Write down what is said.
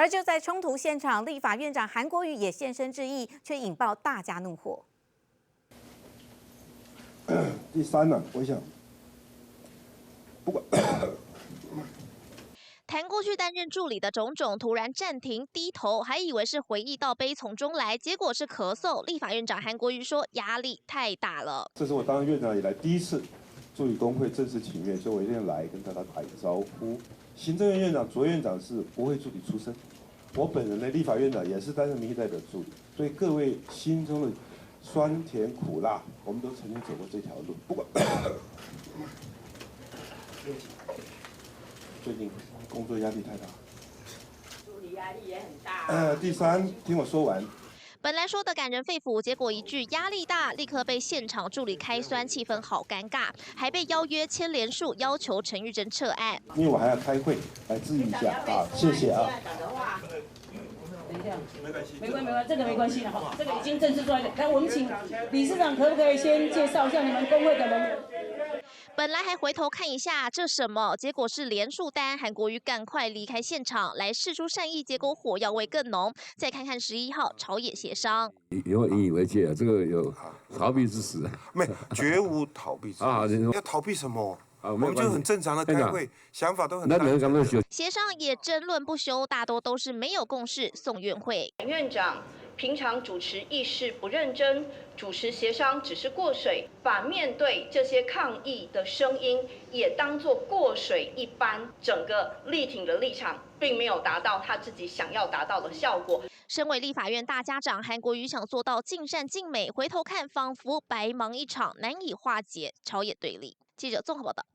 而就在冲突现场，立法院长韩国瑜也现身致意，却引爆大家怒火。第三呢，我想，不管。谈过去担任助理的种种，突然暂停低头，还以为是回忆到悲从中来，结果是咳嗽。立法院长韩国瑜说压力太大了。这是我当上院长以来第一次助理工会正式请愿，所以我一定来跟大家打个招呼。行政院院长、卓院长是国会助理出身，我本人的立法院长也是担任民意代表助理，所以各位心中的酸甜苦辣，我们都曾经走过这条路。不管最近工作压力太大，助理压力也很大。第三，听我说完。本来说的感人肺腑，结果一句压力大，立刻被现场助理开酸，气氛好尴尬，还被邀约签联署，要求陈玉珍撤案。因为我还要开会来质疑一下啊，谢谢啊。等一下，没关系，没关系，这个没关系了哈，这个已经正式出来了。那我们请理事长可不可以先介绍一下你们工会的人？本来还回头看一下这什么，结果是连署单。韩国瑜赶快离开现场，来释出善意，结果火药味更浓。再看看11号朝野协商，有引以为戒啊，这个有逃避之实。没，绝无逃避之实。要逃避什么？我们就很正常的开会，想法都很单纯。协商也争论不休，大多都是没有共识，送院会。院长平常主持议事不认真，主持协商只是过水，把面对这些抗议的声音也当作过水一般，整个力挺的立场并没有达到他自己想要达到的效果。身为立法院大家长，韩国瑜想做到尽善尽美，回头看仿佛白忙一场，难以化解朝野对立。记者综合报道。